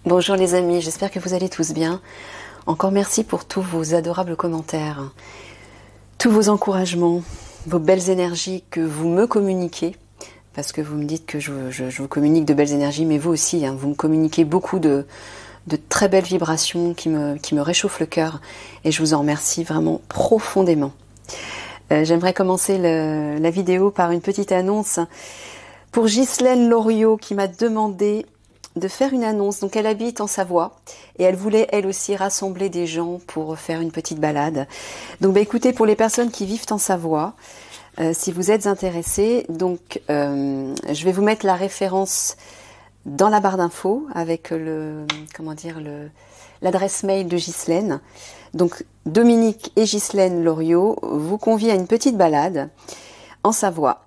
Bonjour les amis, j'espère que vous allez tous bien. Encore merci pour tous vos adorables commentaires, tous vos encouragements, vos belles énergies que vous me communiquez, parce que vous me dites que je vous communique de belles énergies, mais vous aussi, vous me communiquez beaucoup de très belles vibrations qui me réchauffent le cœur, et je vous en remercie vraiment profondément. J'aimerais commencer la vidéo par une petite annonce pour Ghislaine Loriot qui m'a demandé de faire une annonce. Donc elle habite en Savoie et elle voulait elle aussi rassembler des gens pour faire une petite balade. Donc écoutez, pour les personnes qui vivent en Savoie, si vous êtes intéressés, donc je vais vous mettre la référence dans la barre d'infos avec l'adresse mail de Ghislaine. Donc Dominique et Ghislaine Loriot vous convient à une petite balade en Savoie.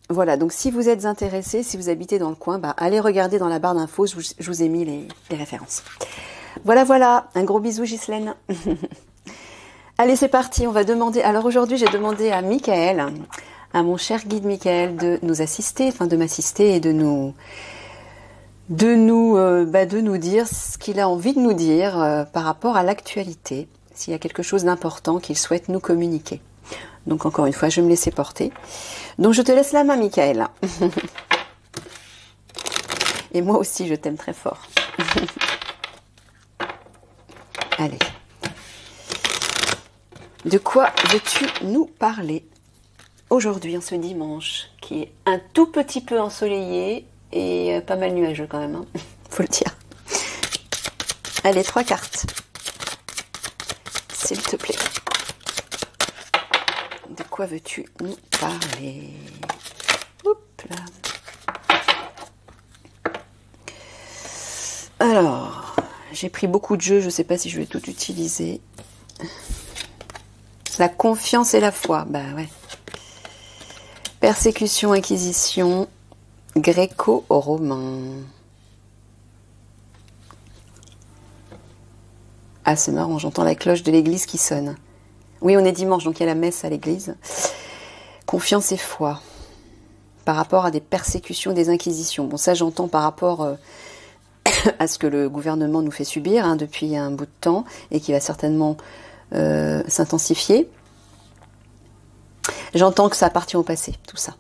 Voilà, donc si vous êtes intéressés, si vous habitez dans le coin, allez regarder dans la barre d'infos, je vous ai mis les références. Voilà, un gros bisou Ghislaine. Allez, c'est parti, on va demander... Alors aujourd'hui, j'ai demandé à Michael, à mon cher guide Michael, de nous assister, de m'assister et de nous dire ce qu'il a envie de nous dire par rapport à l'actualité, s'il y a quelque chose d'important qu'il souhaite nous communiquer. Donc encore une fois, je vais me laisser porter. Donc je te laisse la main, Michael. Et moi aussi, je t'aime très fort. Allez. De quoi veux-tu nous parler aujourd'hui, en ce dimanche, qui est un tout petit peu ensoleillé et pas mal nuageux quand même, faut le dire. Allez, 3 cartes. S'il te plaît. De quoi veux-tu nous parler? Hop là. Alors, j'ai pris beaucoup de jeux, je ne sais pas si je vais tout utiliser. La confiance et la foi, ouais. Persécution, inquisition, gréco-romain. Ah, c'est marrant, j'entends la cloche de l'église qui sonne. Oui, on est dimanche, donc il y a la messe à l'église. Confiance et foi. Par rapport à des persécutions, des inquisitions. Bon, ça j'entends par rapport à ce que le gouvernement nous fait subir depuis un bout de temps et qui va certainement s'intensifier. J'entends que ça appartient au passé, tout ça.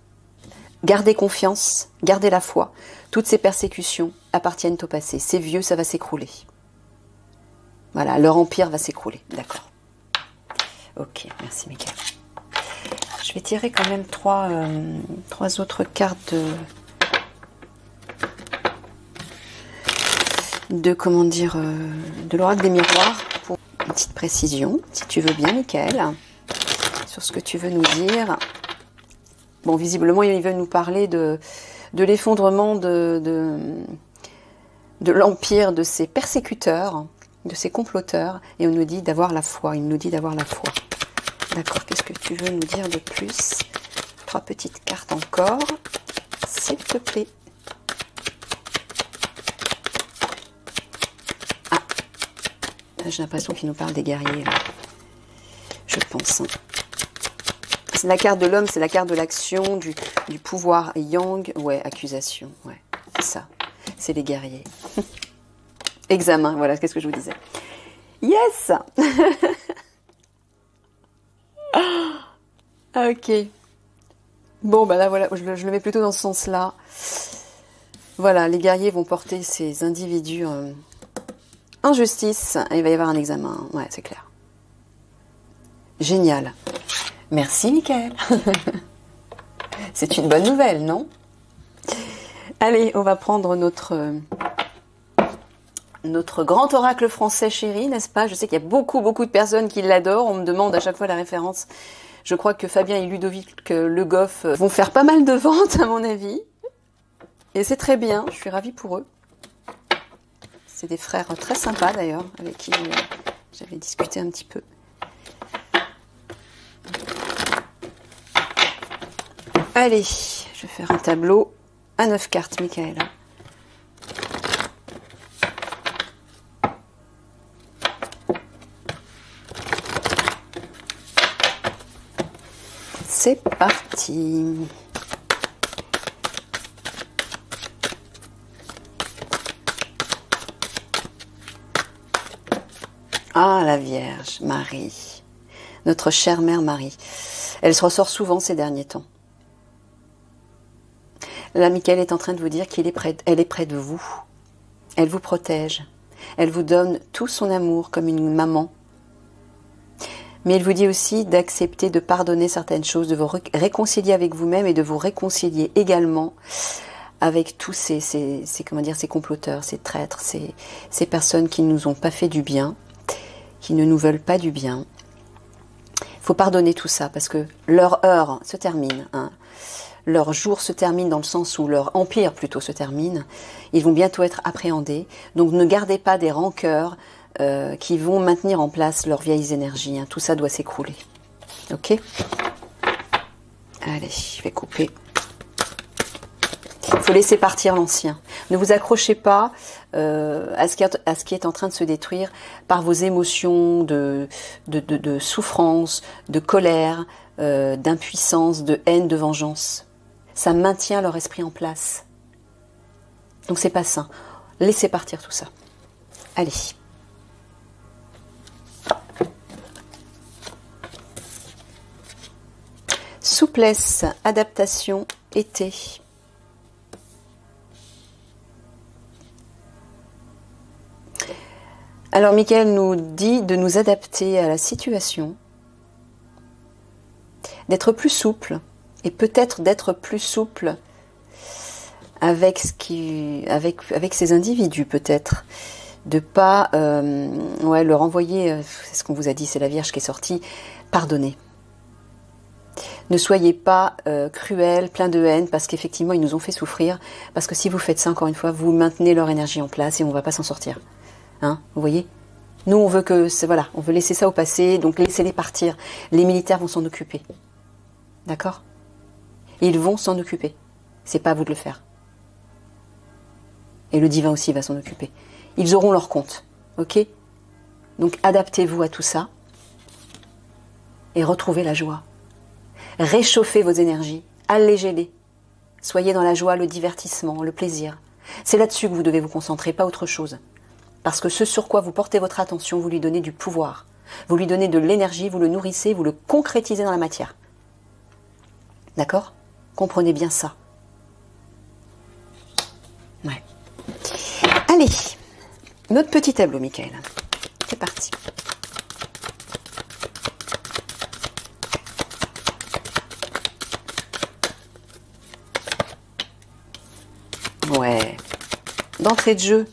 Gardez confiance, gardez la foi. Toutes ces persécutions appartiennent au passé. C'est vieux, ça va s'écrouler. Voilà, leur empire va s'écrouler, d'accord. Ok, merci Michael. Je vais tirer quand même trois autres cartes de l'oracle des miroirs pour une petite précision, si tu veux bien Michael, sur ce que tu veux nous dire. Bon, visiblement, il veut nous parler de l'effondrement de l'empire de ces persécuteurs, de ces comploteurs, et on nous dit d'avoir la foi, il nous dit d'avoir la foi. D'accord, qu'est-ce que tu veux nous dire de plus? 3 petites cartes encore, s'il te plaît. Ah, j'ai l'impression qu'il nous parle des guerriers, là. Je pense. La carte de l'homme, c'est la carte de l'action, du pouvoir yang. Ouais, accusation, ouais, c'est ça. C'est les guerriers. Examen, voilà, qu'est-ce que je vous disais. Yes. Ok. Bon, là, voilà, je le mets plutôt dans ce sens-là. Voilà, les guerriers vont porter ces individus en justice. Et il va y avoir un examen. Ouais, c'est clair. Génial. Merci, Michael. C'est une bonne nouvelle, non? Allez, on va prendre notre grand oracle français chéri, n'est-ce pas? Je sais qu'il y a beaucoup de personnes qui l'adorent. On me demande à chaque fois la référence. Je crois que Fabien et Ludovic Le Goff vont faire pas mal de ventes, à mon avis. Et c'est très bien, je suis ravie pour eux. C'est des frères très sympas, d'ailleurs, avec qui j'avais discuté un petit peu. Allez, je vais faire un tableau à 9 cartes, Michael. C'est parti. Ah, la Vierge, Marie, notre chère mère Marie. Elle se ressort souvent ces derniers temps. Là, Michael est en train de vous dire qu'elle est près de vous. Elle vous protège. Elle vous donne tout son amour comme une maman. Mais elle vous dit aussi d'accepter de pardonner certaines choses, de vous réconcilier avec vous-même et de vous réconcilier également avec tous ces comploteurs, ces traîtres, ces personnes qui ne nous ont pas fait du bien, qui ne nous veulent pas du bien. Il faut pardonner tout ça parce que leur heure se termine. Hein. Leur jour se termine dans le sens où leur empire plutôt se termine. Ils vont bientôt être appréhendés. Donc ne gardez pas des rancœurs qui vont maintenir en place leurs vieilles énergies. Hein. Tout ça doit s'écrouler. Ok? Allez, je vais couper. Il faut laisser partir l'ancien. Ne vous accrochez pas à ce qui est en train de se détruire par vos émotions de souffrance, de colère, d'impuissance, de haine, de vengeance. Ça maintient leur esprit en place. Donc c'est pas sain. Laissez partir tout ça. Allez. Souplesse, adaptation, été. Alors Michael nous dit de nous adapter à la situation, d'être plus souple et peut-être d'être plus souple avec ces individus peut-être, de pas leur envoyer, c'est ce qu'on vous a dit, c'est la Vierge qui est sortie, pardonner. Ne soyez pas cruel, plein de haine, parce qu'effectivement ils nous ont fait souffrir, parce que si vous faites ça encore une fois, vous maintenez leur énergie en place et on ne va pas s'en sortir. Hein, vous voyez? Nous, on veut on veut laisser ça au passé, donc laissez-les partir. Les militaires vont s'en occuper. D'accord? Ils vont s'en occuper. C'est pas à vous de le faire. Et le divin aussi va s'en occuper. Ils auront leur compte. Ok? Donc adaptez-vous à tout ça et retrouvez la joie. Réchauffez vos énergies, allégez-les. Soyez dans la joie, le divertissement, le plaisir. C'est là-dessus que vous devez vous concentrer, pas autre chose. Parce que ce sur quoi vous portez votre attention, vous lui donnez du pouvoir. Vous lui donnez de l'énergie, vous le nourrissez, vous le concrétisez dans la matière. D'accord? Comprenez bien ça. Ouais. Allez, notre petit tableau, Michael. C'est parti. Ouais. D'entrée de jeu,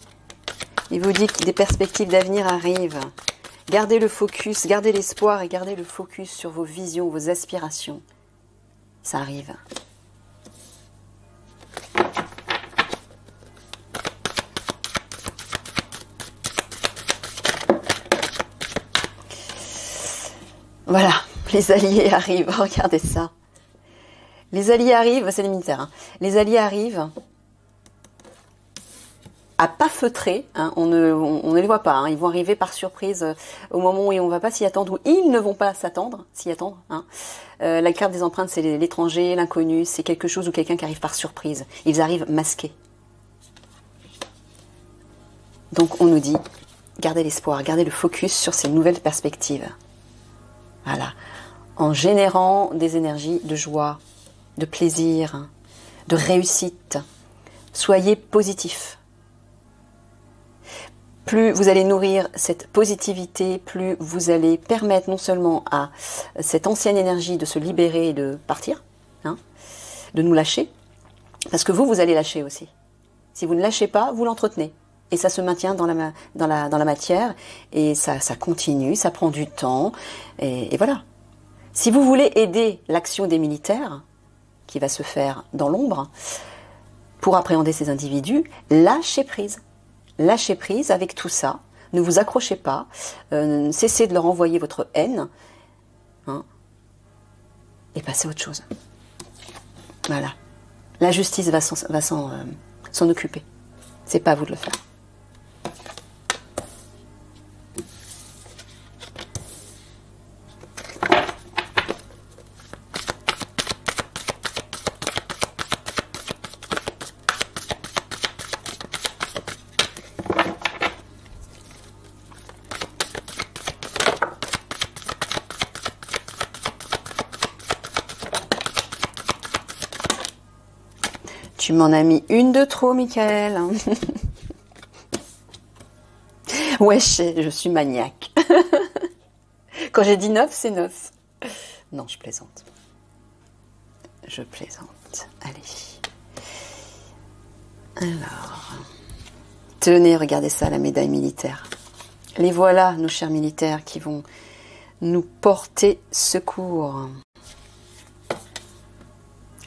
il vous dit que des perspectives d'avenir arrivent. Gardez le focus, gardez l'espoir et gardez le focus sur vos visions, vos aspirations. Ça arrive. Voilà, les alliés arrivent, regardez ça. Les alliés arrivent, c'est les militaires, hein. Les alliés arrivent à pas feutrer, hein, on ne les voit pas, hein, ils vont arriver par surprise au moment où on ne va pas s'y attendre, ou ils ne vont pas s'y attendre. Hein. La carte des empreintes, c'est l'étranger, l'inconnu, c'est quelque chose ou quelqu'un qui arrive par surprise. Ils arrivent masqués. Donc on nous dit, gardez l'espoir, gardez le focus sur ces nouvelles perspectives. Voilà, en générant des énergies de joie, de plaisir, de réussite. Soyez positifs. Plus vous allez nourrir cette positivité, plus vous allez permettre non seulement à cette ancienne énergie de se libérer et de partir, hein, de nous lâcher, parce que vous allez lâcher aussi. Si vous ne lâchez pas, vous l'entretenez. Et ça se maintient dans la matière, et ça continue, ça prend du temps, et voilà. Si vous voulez aider l'action des militaires, qui va se faire dans l'ombre, pour appréhender ces individus, lâchez prise. Lâchez prise avec tout ça, ne vous accrochez pas, cessez de leur envoyer votre haine, hein, et passez à autre chose. Voilà. La justice va s'en occuper. C'est pas à vous de le faire. Tu m'en as mis une de trop, Michael. Ouais, je suis maniaque. Quand j'ai dit 9, c'est 9. Non, je plaisante. Je plaisante. Allez. Alors. Tenez, regardez ça, la médaille militaire. Les voilà, nos chers militaires, qui vont nous porter secours.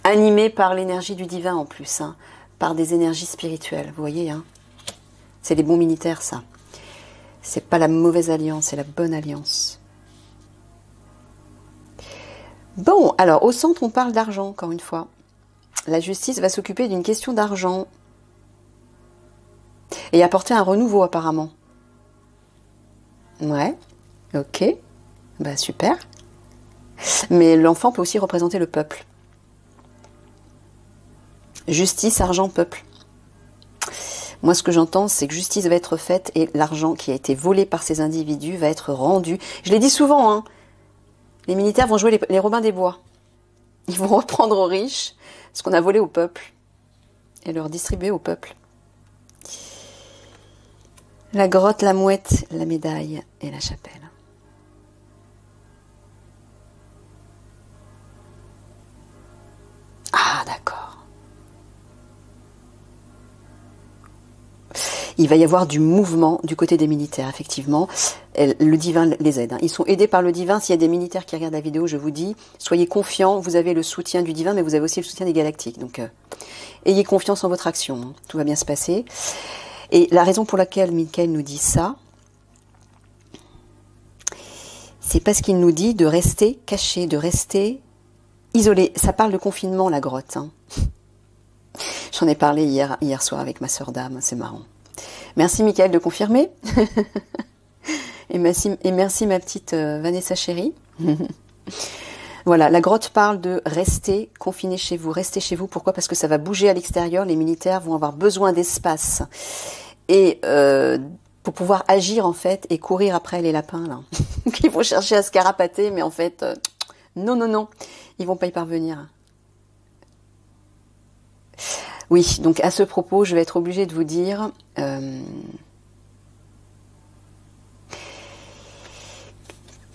Animés par l'énergie du divin en plus, hein, par des énergies spirituelles, vous voyez, hein. C'est les bons militaires, ça. C'est pas la mauvaise alliance, c'est la bonne alliance. Bon, alors, au centre, on parle d'argent, encore une fois. La justice va s'occuper d'une question d'argent. Et apporter un renouveau, apparemment. Ouais, ok. Bah, super. Mais l'enfant peut aussi représenter le peuple. Justice, argent, peuple. Moi, ce que j'entends, c'est que justice va être faite et l'argent qui a été volé par ces individus va être rendu. Je l'ai dit souvent, hein. Les militaires vont jouer les Robins des Bois. Ils vont reprendre aux riches ce qu'on a volé au peuple et leur distribuer au peuple. La grotte, la mouette, la médaille et la chapelle. Ah, d'accord. Il va y avoir du mouvement du côté des militaires, effectivement. Le divin les aide. Ils sont aidés par le divin. S'il y a des militaires qui regardent la vidéo, je vous dis, soyez confiants, vous avez le soutien du divin, mais vous avez aussi le soutien des galactiques. Donc, ayez confiance en votre action. Hein. Tout va bien se passer. Et la raison pour laquelle Michael nous dit ça, c'est parce qu'il nous dit de rester caché, de rester isolé. Ça parle de confinement, la grotte. Hein. J'en ai parlé hier soir avec ma sœur d'âme, c'est marrant. Merci Michael de confirmer. et merci ma petite Vanessa chérie. Voilà, la grotte parle de rester confiné chez vous. Restez chez vous, pourquoi? Parce que ça va bouger à l'extérieur, les militaires vont avoir besoin d'espace. Et pour pouvoir agir en fait et courir après les lapins là, qui vont chercher à se carapater, mais en fait, non, ils vont pas y parvenir. Oui, donc à ce propos, je vais être obligée de vous dire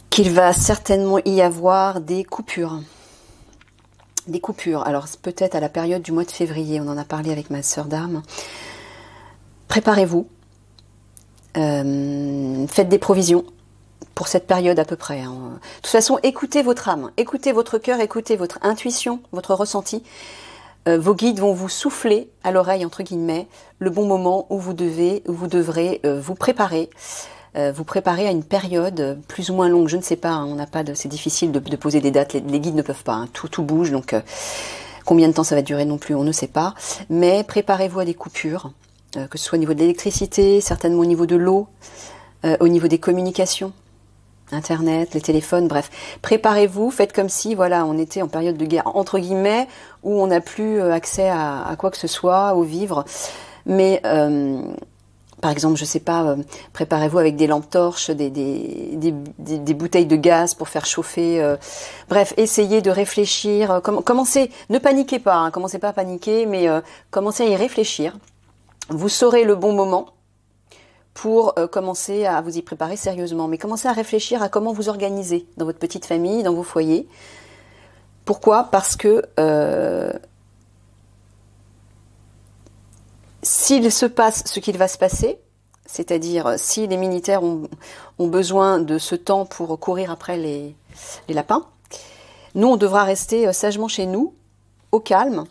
qu'il va certainement y avoir des coupures. Des coupures. Alors peut-être à la période du mois de février, on en a parlé avec ma sœur d'âme. Préparez-vous. Faites des provisions pour cette période à peu près. Hein. De toute façon, écoutez votre âme, écoutez votre cœur, écoutez votre intuition, votre ressenti. Vos guides vont vous souffler à l'oreille, entre guillemets, le bon moment où vous devrez vous préparer. Vous préparer à une période plus ou moins longue, je ne sais pas, hein, on n'a pas de, c'est difficile de poser des dates, les guides ne peuvent pas, hein, tout bouge, donc combien de temps ça va durer non plus, on ne sait pas, mais préparez-vous à des coupures, que ce soit au niveau de l'électricité, certainement au niveau de l'eau, au niveau des communications, Internet, les téléphones, bref. Préparez-vous, faites comme si, voilà, on était en période de guerre, entre guillemets, où on n'a plus accès à quoi que ce soit, aux vivres. Mais, par exemple, je sais pas, préparez-vous avec des lampes torches, des bouteilles de gaz pour faire chauffer. Bref, essayez de réfléchir. Commencez, ne paniquez pas, hein, commencez pas à paniquer, mais commencez à y réfléchir. Vous saurez le bon moment pour commencer à vous y préparer sérieusement. Mais commencez à réfléchir à comment vous organiser dans votre petite famille, dans vos foyers. Pourquoi? Parce que s'il se passe ce qu'il va se passer, c'est-à-dire si les militaires ont besoin de ce temps pour courir après les lapins, nous, on devra rester sagement chez nous, au calme,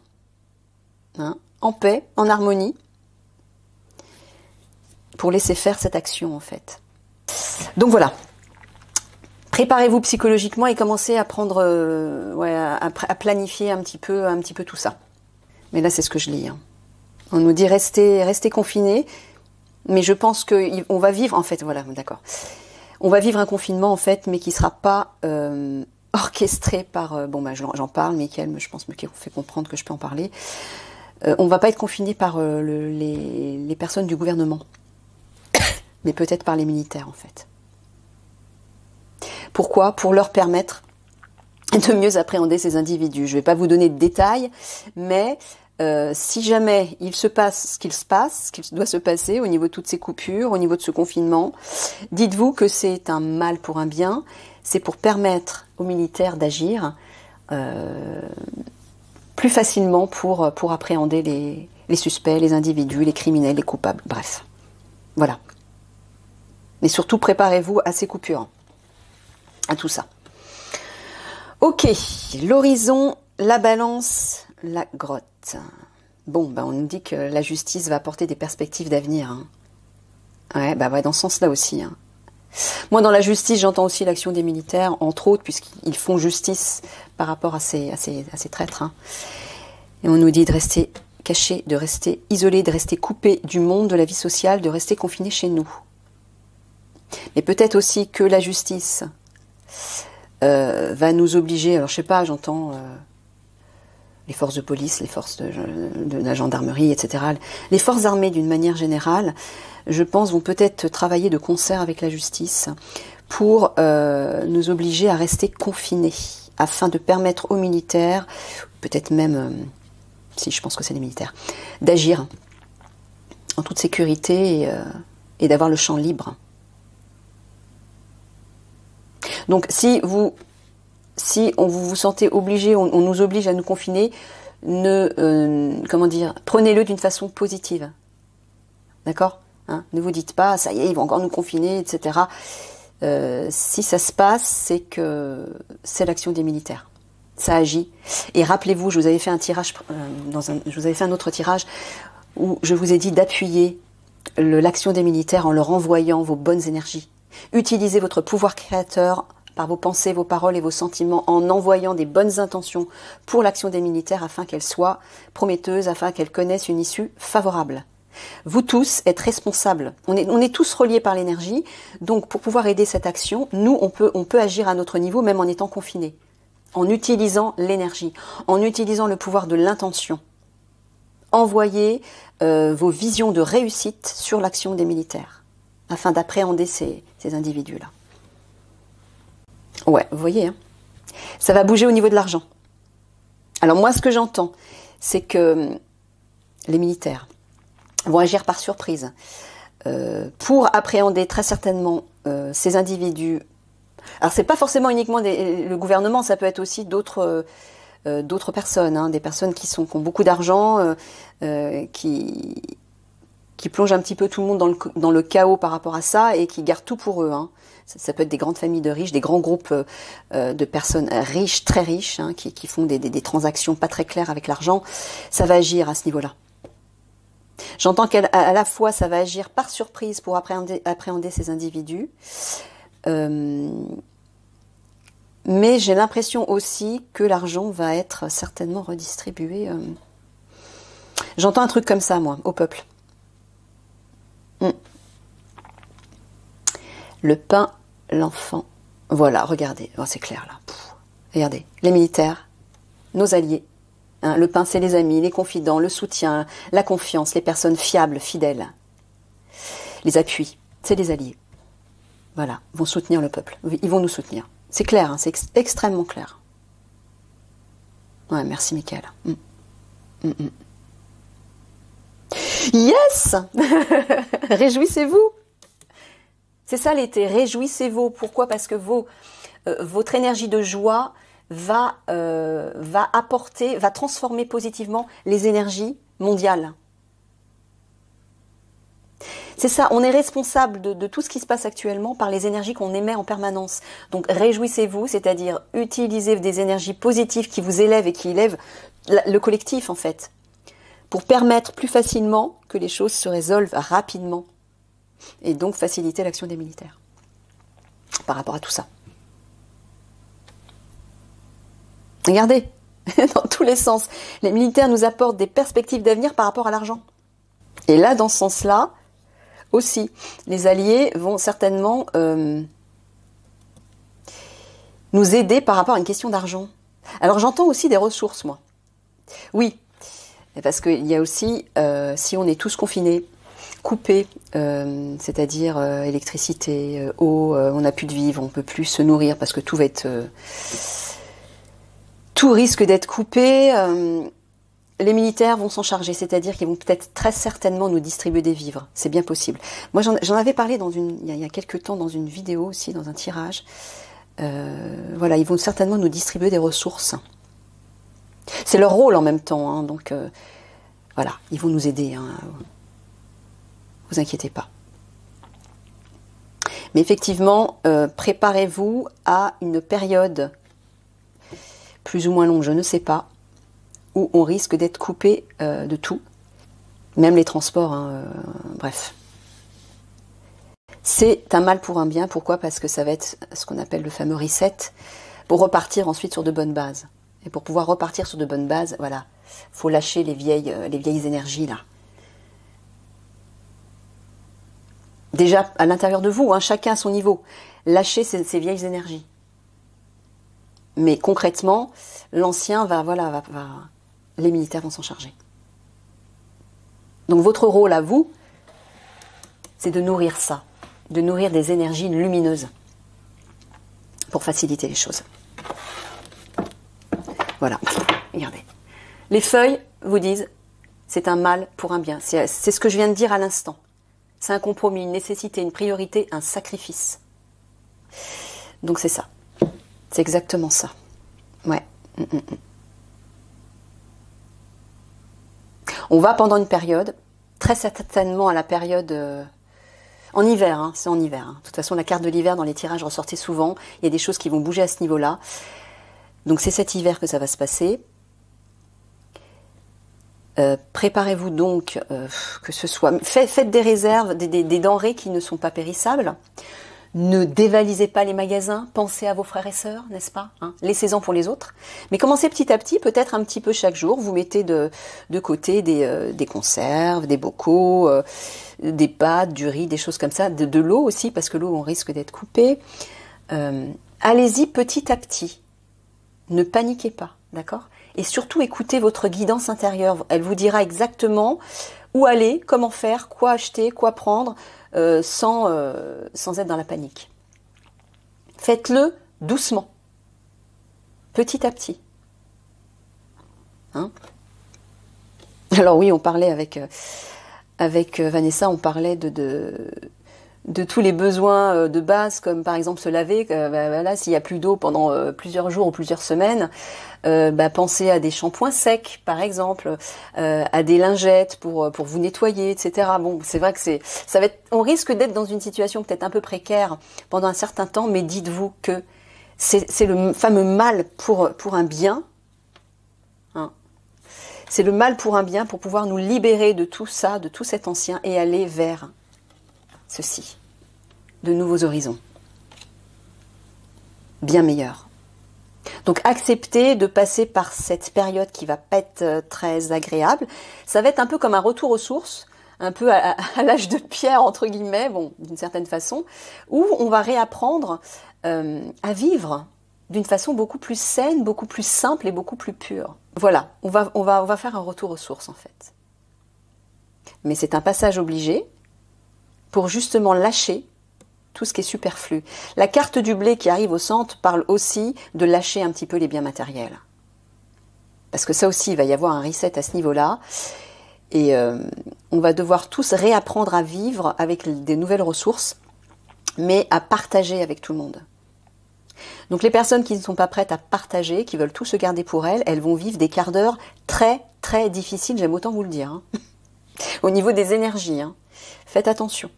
hein, en paix, en harmonie, pour laisser faire cette action en fait. Donc voilà, préparez-vous psychologiquement et commencez à prendre, à planifier un petit peu tout ça. Mais là c'est ce que je lis. Hein. On nous dit restez confinés, mais je pense qu'on va vivre en fait, voilà, d'accord. On va vivre un confinement en fait, mais qui sera pas orchestré par. J'en parle, Michael, je pense me fait comprendre que je peux en parler. On va pas être confiné par les personnes du gouvernement. Mais peut-être par les militaires en fait. Pourquoi? Pour leur permettre de mieux appréhender ces individus. Je ne vais pas vous donner de détails, mais si jamais il se passe ce qu'il doit se passer au niveau de toutes ces coupures, au niveau de ce confinement, dites-vous que c'est un mal pour un bien, c'est pour permettre aux militaires d'agir plus facilement pour appréhender les suspects, les individus, les criminels, les coupables, bref. Voilà. Mais surtout, préparez-vous à ces coupures, à tout ça. Ok, l'horizon, la balance, la grotte. Bon, on nous dit que la justice va apporter des perspectives d'avenir. Hein. Ouais, dans ce sens-là aussi. Hein. Moi, dans la justice, j'entends aussi l'action des militaires, entre autres, puisqu'ils font justice par rapport à ces traîtres. Hein. Et on nous dit de rester cachés, de rester isolés, de rester coupés du monde, de la vie sociale, de rester confinés chez nous. Mais peut-être aussi que la justice va nous obliger, alors je sais pas, j'entends les forces de police, les forces de la gendarmerie, etc. Les forces armées d'une manière générale, je pense, vont peut-être travailler de concert avec la justice pour nous obliger à rester confinés, afin de permettre aux militaires, peut-être même, si je pense que c'est les militaires, d'agir en toute sécurité et d'avoir le champ libre. Donc si vous vous sentez obligé, on nous oblige à nous confiner, prenez-le d'une façon positive. D'accord ? Hein, ne vous dites pas, ça y est, ils vont encore nous confiner, etc. Si ça se passe, c'est que c'est l'action des militaires. Ça agit. Et rappelez-vous, je vous avais fait un tirage, je vous avais fait un autre tirage où je vous ai dit d'appuyer l'action des militaires en leur envoyant vos bonnes énergies. Utilisez votre pouvoir créateur par vos pensées, vos paroles et vos sentiments en envoyant des bonnes intentions pour l'action des militaires afin qu'elle soit prometteuse, afin qu'elle connaisse une issue favorable. Vous tous êtes responsables. On est tous reliés par l'énergie. Donc, pour pouvoir aider cette action, nous, on peut agir à notre niveau, même en étant confinés. En utilisant l'énergie, en utilisant le pouvoir de l'intention. Envoyez vos visions de réussite sur l'action des militaires, afin d'appréhender ces individus-là. Ouais, vous voyez, hein, ça va bouger au niveau de l'argent. Alors moi, ce que j'entends, c'est que les militaires vont agir par surprise pour appréhender très certainement ces individus. Alors c'est pas forcément uniquement le gouvernement, ça peut être aussi d'autres personnes, hein, des personnes qui ont beaucoup d'argent, qui plongent un petit peu tout le monde dans le chaos par rapport à ça et qui gardent tout pour eux. Hein. Ça peut être des grandes familles de riches, des grands groupes de personnes riches, très riches, hein, qui font des transactions pas très claires avec l'argent. Ça va agir à ce niveau-là. J'entends qu'à la fois, ça va agir par surprise pour appréhender ces individus. Mais j'ai l'impression aussi que l'argent va être certainement redistribué. J'entends un truc comme ça, moi, au peuple. Le pain, l'enfant. Voilà, regardez. Oh, c'est clair, là. Regardez. Les militaires, nos alliés. Hein, le pain, c'est les amis, les confidents, le soutien, la confiance, les personnes fiables, fidèles. Les appuis, c'est les alliés. Voilà, vont soutenir le peuple. Ils vont nous soutenir. C'est clair, hein, c'est extrêmement clair. Ouais, merci, Mickaël. Yes. Réjouissez-vous. C'est ça l'été, réjouissez-vous. Pourquoi ? Parce que votre énergie de joie va transformer positivement les énergies mondiales. C'est ça, on est responsable de tout ce qui se passe actuellement par les énergies qu'on émet en permanence. Donc réjouissez-vous, c'est-à-dire utilisez des énergies positives qui vous élèvent et qui élèvent le collectif en fait, pour permettre plus facilement que les choses se résolvent rapidement et donc faciliter l'action des militaires par rapport à tout ça. Regardez, dans tous les sens, les militaires nous apportent des perspectives d'avenir par rapport à l'argent. Et là, dans ce sens-là, aussi, les alliés vont certainement nous aider par rapport à une question d'argent. Alors j'entends aussi des ressources, moi. Oui, parce qu'il y a aussi, si on est tous confinés, coupés, c'est-à-dire électricité, eau, on n'a plus de vivre, on ne peut plus se nourrir parce que tout va être... tout risque d'être coupé. les militaires vont s'en charger, c'est-à-dire qu'ils vont peut-être très certainement nous distribuer des vivres. C'est bien possible. Moi, j'en avais parlé il y a quelques temps dans une vidéo aussi, dans un tirage. Voilà, ils vont certainement nous distribuer des ressources. C'est leur rôle en même temps, hein, donc voilà, ils vont nous aider. Hein, vous inquiétez pas. Mais effectivement, préparez-vous à une période plus ou moins longue, je ne sais pas, où on risque d'être coupé de tout, même les transports, hein, bref. C'est un mal pour un bien, pourquoi? Parce que ça va être ce qu'on appelle le fameux reset, pour repartir ensuite sur de bonnes bases. Et pour pouvoir repartir sur de bonnes bases, voilà, faut lâcher les vieilles énergies là. Déjà à l'intérieur de vous, hein, chacun à son niveau, lâchez ces vieilles énergies. Mais concrètement, l'ancien les militaires vont s'en charger. Donc votre rôle à vous, c'est de nourrir ça, de nourrir des énergies lumineuses pour faciliter les choses. Voilà, regardez. Les feuilles vous disent, c'est un mal pour un bien. C'est ce que je viens de dire à l'instant. C'est un compromis, une nécessité, une priorité, un sacrifice. Donc c'est ça. C'est exactement ça. Ouais. On va pendant une période, très certainement à la période... en hiver, hein, c'est en hiver. Hein. De toute façon, la carte de l'hiver dans les tirages ressortait souvent. Il y a des choses qui vont bouger à ce niveau-là. Donc c'est cet hiver que ça va se passer. Préparez-vous donc que ce soit... Faites des réserves, des denrées qui ne sont pas périssables. Ne dévalisez pas les magasins. Pensez à vos frères et sœurs, n'est-ce pas, hein? Laissez-en pour les autres. Mais commencez petit à petit, peut-être un petit peu chaque jour. Vous mettez de côté des conserves, des bocaux, des pâtes, du riz, des choses comme ça. De l'eau aussi, parce que l'eau, on risque d'être coupé. Allez-y petit à petit. Ne paniquez pas, d'accord? Et surtout, écoutez votre guidance intérieure. Elle vous dira exactement où aller, comment faire, quoi acheter, quoi prendre, sans être dans la panique. Faites-le doucement, petit à petit. Hein? Alors oui, on parlait avec Vanessa, on parlait de tous les besoins de base, comme par exemple se laver. Voilà, s'il n'y a plus d'eau pendant plusieurs jours ou plusieurs semaines, pensez à des shampoings secs, par exemple, à des lingettes pour vous nettoyer, etc. Bon, c'est vrai que on risque d'être dans une situation peut-être un peu précaire pendant un certain temps, mais dites-vous que c'est le fameux mal pour un bien. Hein. C'est le mal pour un bien pour pouvoir nous libérer de tout ça, de tout cet ancien et aller vers ceci, de nouveaux horizons, bien meilleurs. Donc acceptez de passer par cette période qui va pas être très agréable. Ça va être un peu comme un retour aux sources, un peu à l'âge de pierre entre guillemets, bon, d'une certaine façon, où on va réapprendre à vivre d'une façon beaucoup plus saine, beaucoup plus simple et beaucoup plus pure. Voilà, on va faire un retour aux sources en fait. Mais c'est un passage obligé pour justement lâcher tout ce qui est superflu. La carte du blé qui arrive au centre parle aussi de lâcher un petit peu les biens matériels. Parce que ça aussi, il va y avoir un reset à ce niveau-là. Et on va devoir tous réapprendre à vivre avec des nouvelles ressources, mais à partager avec tout le monde. Donc les personnes qui ne sont pas prêtes à partager, qui veulent tout se garder pour elles, elles vont vivre des quarts d'heure très très difficiles, j'aime autant vous le dire. Hein. Au niveau des énergies, hein. Faites attention.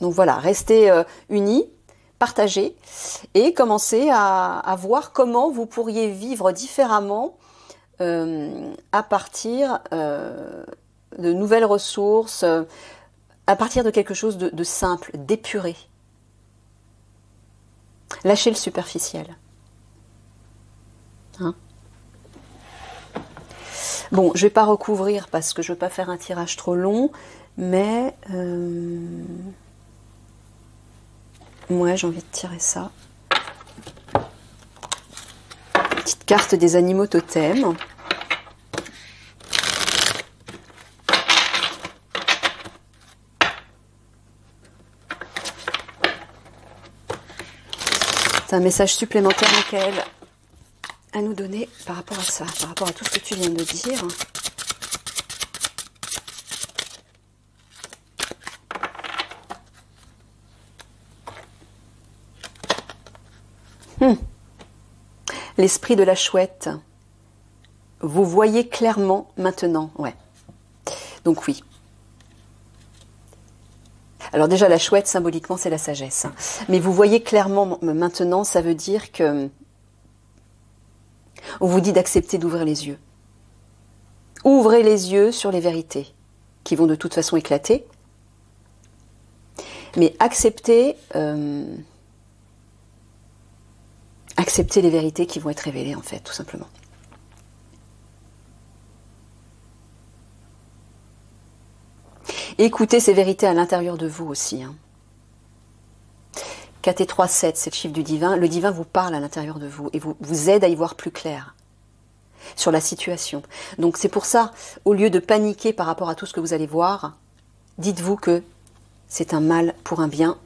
Donc voilà, restez unis, partagez et commencez à voir comment vous pourriez vivre différemment à partir de nouvelles ressources, à partir de quelque chose de simple, d'épuré. Lâchez le superficiel. Hein? Bon, je ne vais pas recouvrir parce que je ne veux pas faire un tirage trop long, mais ouais, j'ai envie de tirer ça. Petite carte des animaux totems. C'est un message supplémentaire, Michael. à nous donner par rapport à ça, par rapport à tout ce que tu viens de dire? L'esprit de la chouette. Vous voyez clairement maintenant, ouais. Donc oui. Alors déjà, la chouette, symboliquement, c'est la sagesse. Mais vous voyez clairement maintenant, ça veut dire que on vous dit d'accepter d'ouvrir les yeux. Ouvrez les yeux sur les vérités qui vont de toute façon éclater. Mais acceptez les vérités qui vont être révélées, en fait, tout simplement. Écoutez ces vérités à l'intérieur de vous aussi. 4 et 3, 7, c'est le chiffre du divin. Le divin vous parle à l'intérieur de vous et vous aide à y voir plus clair sur la situation. Donc c'est pour ça, au lieu de paniquer par rapport à tout ce que vous allez voir, dites-vous que c'est un mal pour un bien.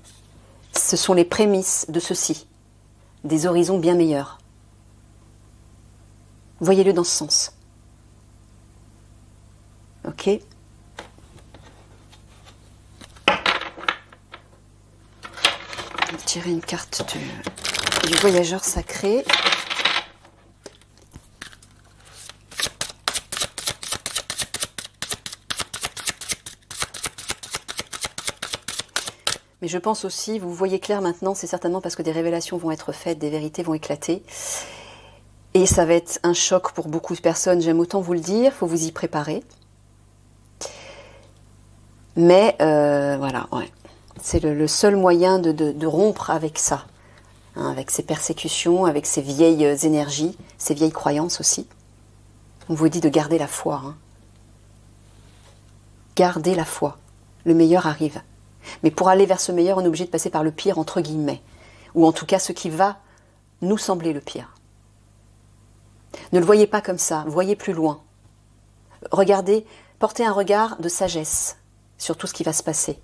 Ce sont les prémices de ceci, des horizons bien meilleurs. Voyez-le dans ce sens. Ok ? Tirer une carte du voyageur sacré. Mais je pense aussi, vous voyez clair maintenant, c'est certainement parce que des révélations vont être faites, des vérités vont éclater. Et ça va être un choc pour beaucoup de personnes, j'aime autant vous le dire, il faut vous y préparer. Mais voilà, ouais. C'est le seul moyen de rompre avec ça, avec ces persécutions, avec ces vieilles énergies, ces vieilles croyances aussi. On vous dit de garder la foi. Gardez la foi. Le meilleur arrive. Mais pour aller vers ce meilleur, on est obligé de passer par le pire, entre guillemets. Ou en tout cas, ce qui va nous sembler le pire. Ne le voyez pas comme ça, voyez plus loin. Regardez, portez un regard de sagesse sur tout ce qui va se passer.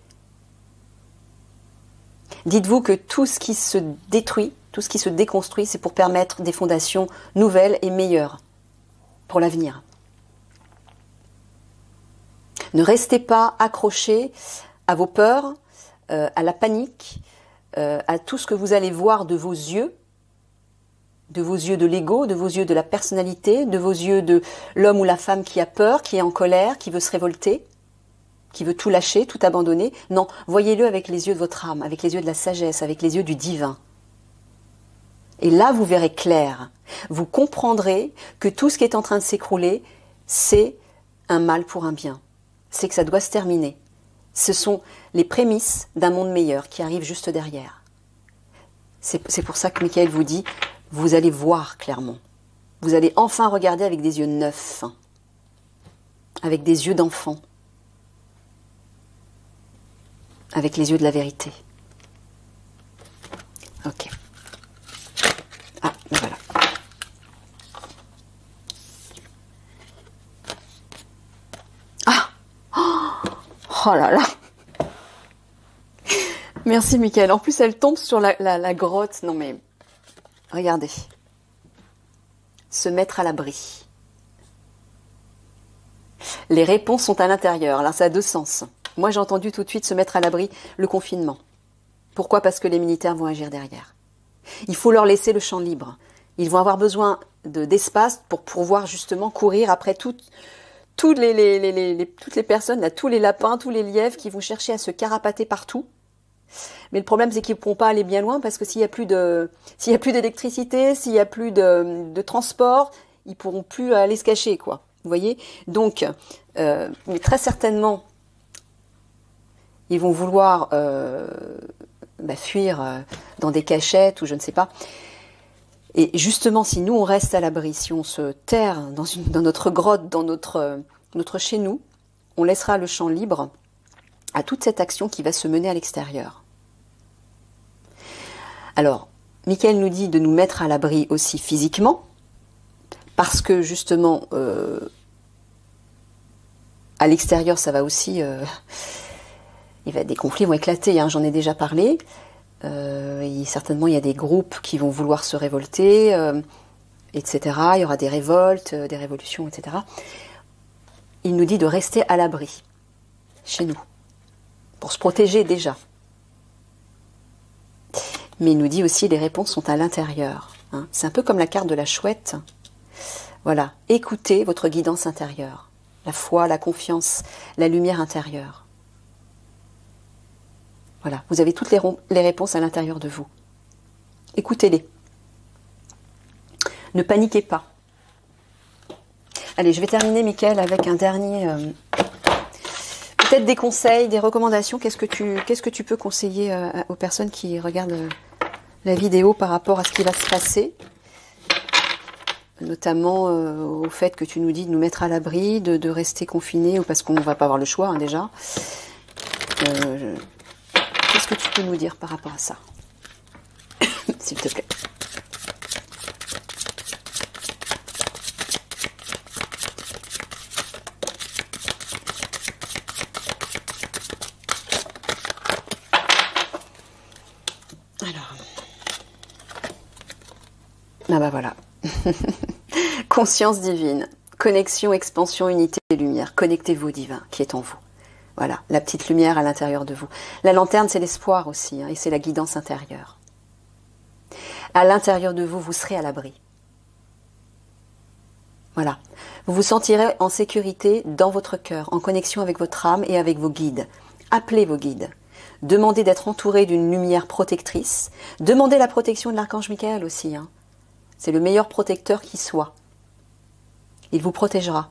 Dites-vous que tout ce qui se détruit, tout ce qui se déconstruit, c'est pour permettre des fondations nouvelles et meilleures pour l'avenir. Ne restez pas accrochés à vos peurs, à la panique, à tout ce que vous allez voir de vos yeux de l'ego, de vos yeux de la personnalité, de vos yeux de l'homme ou la femme qui a peur, qui est en colère, qui veut se révolter, qui veut tout lâcher, tout abandonner. Non, voyez-le avec les yeux de votre âme, avec les yeux de la sagesse, avec les yeux du divin. Et là, vous verrez clair. Vous comprendrez que tout ce qui est en train de s'écrouler, c'est un mal pour un bien. C'est que ça doit se terminer. Ce sont les prémices d'un monde meilleur qui arrive juste derrière. C'est pour ça que Michael vous dit, vous allez voir clairement. Vous allez enfin regarder avec des yeux neufs, avec des yeux d'enfant, avec les yeux de la vérité. Ok. Ah, ben voilà. Ah, oh là là. Merci Michael. En plus, elle tombe sur la grotte. Non mais, regardez. Se mettre à l'abri. Les réponses sont à l'intérieur. Alors ça a deux sens. Moi, j'ai entendu tout de suite se mettre à l'abri, le confinement. Pourquoi? Parce que les militaires vont agir derrière. Il faut leur laisser le champ libre. Ils vont avoir besoin d'espace pour pouvoir justement courir après toutes les personnes, là, tous les lapins, tous les lièvres qui vont chercher à se carapater partout. Mais le problème, c'est qu'ils ne pourront pas aller bien loin parce que s'il y a plus d'électricité, s'il y a plus de transport, ils ne pourront plus aller se cacher, quoi. Vous voyez? Donc, mais très certainement, ils vont vouloir fuir dans des cachettes ou je ne sais pas. Et justement, si nous, on reste à l'abri, si on se terre dans notre grotte, dans notre chez nous, on laissera le champ libre à toute cette action qui va se mener à l'extérieur. Alors, Michael nous dit de nous mettre à l'abri aussi physiquement, parce que justement, à l'extérieur, ça va aussi... des conflits vont éclater, j'en ai déjà parlé. Certainement, il y a des groupes qui vont vouloir se révolter. etc. Il y aura des révoltes, des révolutions, etc. Il nous dit de rester à l'abri, chez nous, pour se protéger déjà. Mais il nous dit aussi les réponses sont à l'intérieur. Hein. C'est un peu comme la carte de la chouette. Voilà, écoutez votre guidance intérieure, la foi, la confiance, la lumière intérieure. Voilà, vous avez toutes les réponses à l'intérieur de vous. Écoutez-les. Ne paniquez pas. Allez, je vais terminer, Mickaël, avec un dernier... peut-être des conseils, des recommandations. Qu'est-ce que tu peux conseiller aux personnes qui regardent la vidéo par rapport à ce qui va se passer, notamment au fait que tu nous dis de nous mettre à l'abri, de rester confinés, ou parce qu'on ne va pas avoir le choix, hein, déjà. Qu'est-ce que tu peux nous dire par rapport à ça, s'il te plaît? Alors, ah bah voilà. Conscience divine, connexion, expansion, unité et lumière. Connectez-vous au divin qui est en vous. Voilà, la petite lumière à l'intérieur de vous. La lanterne, c'est l'espoir aussi, hein, et c'est la guidance intérieure. À l'intérieur de vous, vous serez à l'abri. Voilà. Vous vous sentirez en sécurité dans votre cœur, en connexion avec votre âme et avec vos guides. Appelez vos guides. Demandez d'être entouré d'une lumière protectrice. Demandez la protection de l'archange Michael aussi. Hein. C'est le meilleur protecteur qui soit. Il vous protégera.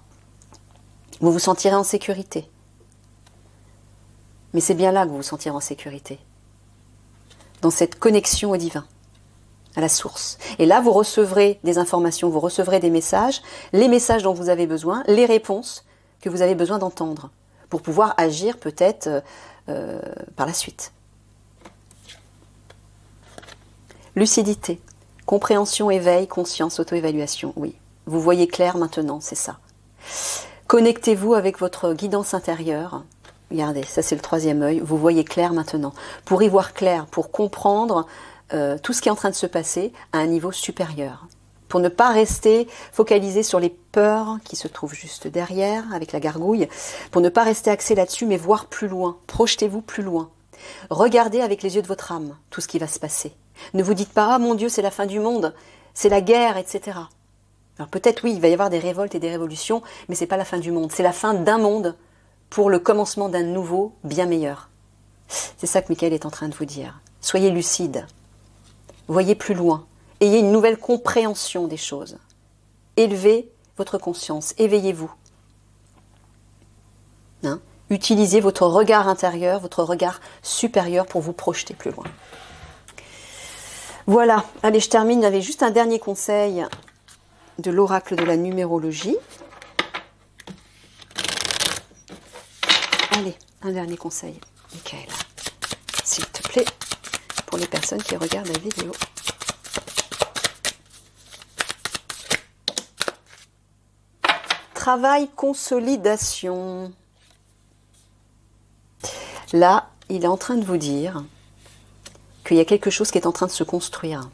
Vous vous sentirez en sécurité. Mais c'est bien là que vous vous sentirez en sécurité. Dans cette connexion au divin, à la source. Et là, vous recevrez des informations, vous recevrez des messages, les messages dont vous avez besoin, les réponses que vous avez besoin d'entendre, pour pouvoir agir peut-être par la suite. Lucidité, compréhension, éveil, conscience, auto-évaluation, oui. Vous voyez clair maintenant, c'est ça. Connectez-vous avec votre guidance intérieure. Regardez, ça c'est le troisième œil. Vous voyez clair maintenant. Pour y voir clair, pour comprendre tout ce qui est en train de se passer à un niveau supérieur. Pour ne pas rester focalisé sur les peurs qui se trouvent juste derrière, avec la gargouille. Pour ne pas rester axé là-dessus, mais voir plus loin. Projetez-vous plus loin. Regardez avec les yeux de votre âme tout ce qui va se passer. Ne vous dites pas « Ah mon Dieu, c'est la fin du monde, c'est la guerre, etc. » Alors peut-être oui, il va y avoir des révoltes et des révolutions, mais c'est pas la fin du monde. C'est la fin d'un monde pour le commencement d'un nouveau, bien meilleur. C'est ça que Michael est en train de vous dire. Soyez lucide. Voyez plus loin. Ayez une nouvelle compréhension des choses. Élevez votre conscience. Éveillez-vous. Hein? Utilisez votre regard intérieur, votre regard supérieur pour vous projeter plus loin. Voilà. Allez, je termine. J'avais juste un dernier conseil de l'oracle de la numérologie. Allez, un dernier conseil, Michael, s'il te plaît, pour les personnes qui regardent la vidéo. Travail, consolidation. Là, il est en train de vous dire qu'il y a quelque chose qui est en train de se construire.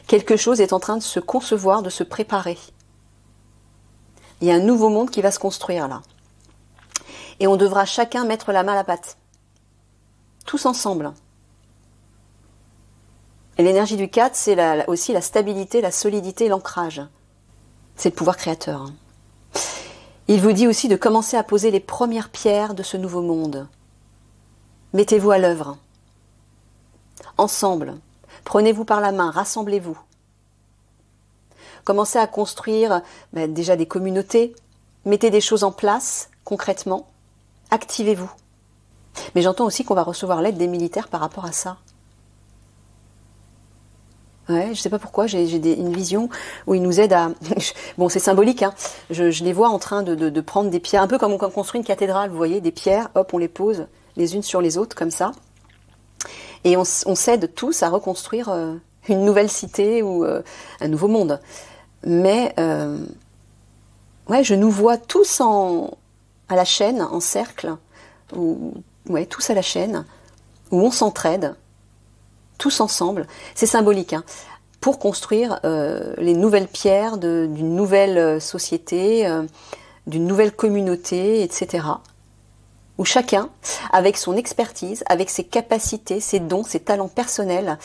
Quelque chose est en train de se concevoir, de se préparer. Il y a un nouveau monde qui va se construire là. Et on devra chacun mettre la main à la pâte. Tous ensemble. Et l'énergie du 4, c'est aussi la stabilité, la solidité, l'ancrage. C'est le pouvoir créateur. Hein. Il vous dit aussi de commencer à poser les premières pierres de ce nouveau monde. Mettez-vous à l'œuvre. Ensemble. Prenez-vous par la main, rassemblez-vous. Commencez à construire déjà des communautés. Mettez des choses en place, concrètement. Activez-vous. Mais j'entends aussi qu'on va recevoir l'aide des militaires par rapport à ça. Ouais, je sais pas pourquoi, j'ai une vision où ils nous aident à... Bon, c'est symbolique, hein. Je les vois en train de prendre des pierres, un peu comme on construit une cathédrale, vous voyez, des pierres, hop, on les pose les unes sur les autres, comme ça. Et on s'aide tous à reconstruire une nouvelle cité ou un nouveau monde. Mais, ouais, je nous vois tous à la chaîne, en cercle, tous à la chaîne, où on s'entraide, tous ensemble. C'est symbolique, hein. pour construire les nouvelles pierres d'une nouvelle société, d'une nouvelle communauté, etc. Où chacun, avec son expertise, avec ses capacités, ses dons, ses talents personnels,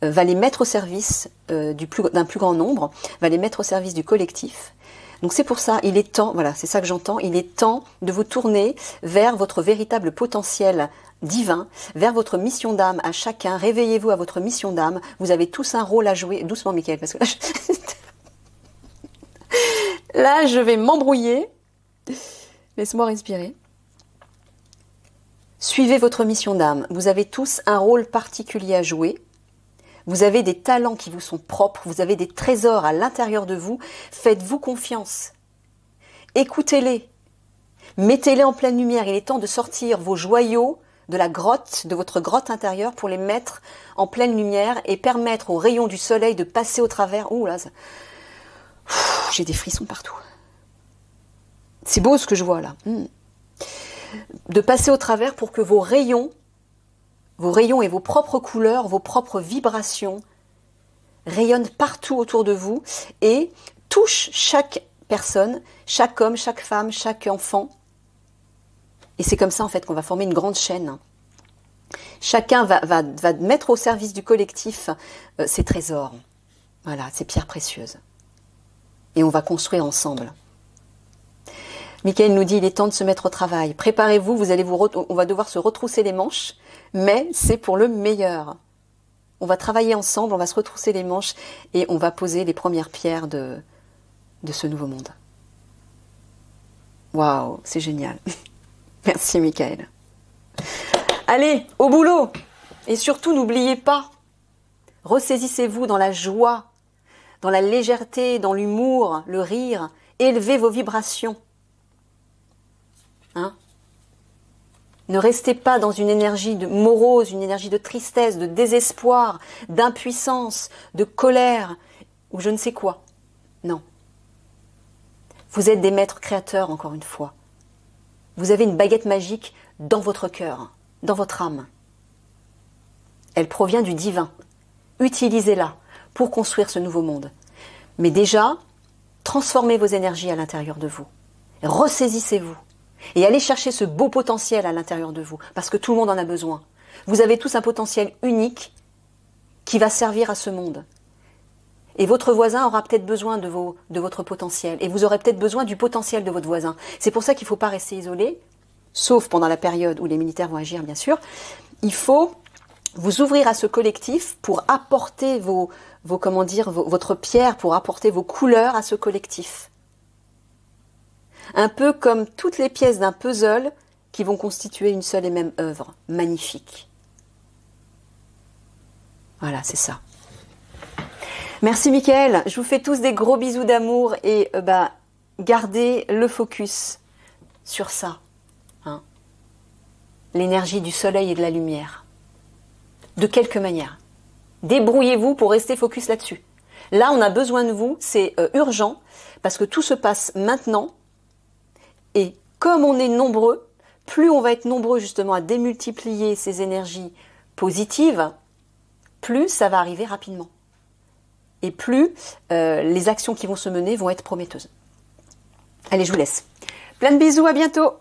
va les mettre au service d'un plus grand nombre, va les mettre au service du collectif. Donc c'est pour ça, il est temps, voilà, c'est ça que j'entends, il est temps de vous tourner vers votre véritable potentiel divin, vers votre mission d'âme à chacun. Réveillez-vous à votre mission d'âme. Vous avez tous un rôle à jouer. Doucement, Mickaël, parce que là, je vais m'embrouiller. Laisse-moi respirer. Suivez votre mission d'âme. Vous avez tous un rôle particulier à jouer. Vous avez des talents qui vous sont propres. Vous avez des trésors à l'intérieur de vous. Faites-vous confiance. Écoutez-les. Mettez-les en pleine lumière. Il est temps de sortir vos joyaux de la grotte, de votre grotte intérieure, pour les mettre en pleine lumière et permettre aux rayons du soleil de passer au travers. Ouh là, j'ai des frissons partout. C'est beau ce que je vois là. De passer au travers pour que vos rayons et vos propres couleurs, vos propres vibrations rayonnent partout autour de vous et touchent chaque personne, chaque homme, chaque femme, chaque enfant. Et c'est comme ça en fait qu'on va former une grande chaîne. Chacun va mettre au service du collectif ses trésors, voilà, ses pierres précieuses. Et on va construire ensemble. Mickaël nous dit, il est temps de se mettre au travail. Préparez-vous, on va devoir se retrousser les manches, mais c'est pour le meilleur. On va travailler ensemble, on va se retrousser les manches et on va poser les premières pierres de ce nouveau monde. Waouh, c'est génial. Merci Mickaël. Allez, au boulot. Et surtout, n'oubliez pas, ressaisissez-vous dans la joie, dans la légèreté, dans l'humour, le rire. Élevez vos vibrations. Hein? Ne restez pas dans une énergie morose, une énergie de tristesse, de désespoir, d'impuissance, de colère, ou je ne sais quoi. Non. Vous êtes des maîtres créateurs, encore une fois. Vous avez une baguette magique dans votre cœur, dans votre âme. Elle provient du divin. Utilisez-la pour construire ce nouveau monde. Mais déjà, transformez vos énergies à l'intérieur de vous. Ressaisissez-vous. Et allez chercher ce beau potentiel à l'intérieur de vous. Parce que tout le monde en a besoin. Vous avez tous un potentiel unique qui va servir à ce monde. Et votre voisin aura peut-être besoin de votre potentiel. Et vous aurez peut-être besoin du potentiel de votre voisin. C'est pour ça qu'il ne faut pas rester isolé, sauf pendant la période où les militaires vont agir, bien sûr. Il faut vous ouvrir à ce collectif pour apporter votre pierre, pour apporter vos couleurs à ce collectif. Un peu comme toutes les pièces d'un puzzle qui vont constituer une seule et même œuvre. Magnifique. Voilà, c'est ça. Merci Mickaël, je vous fais tous des gros bisous d'amour et gardez le focus sur ça. Hein. L'énergie du soleil et de la lumière. De quelque manière. Débrouillez-vous pour rester focus là-dessus. Là, on a besoin de vous, c'est urgent, parce que tout se passe maintenant. Et comme on est nombreux, plus on va être nombreux justement à démultiplier ces énergies positives, plus ça va arriver rapidement. Et plus les actions qui vont se mener vont être prometteuses. Allez, je vous laisse. Plein de bisous, à bientôt.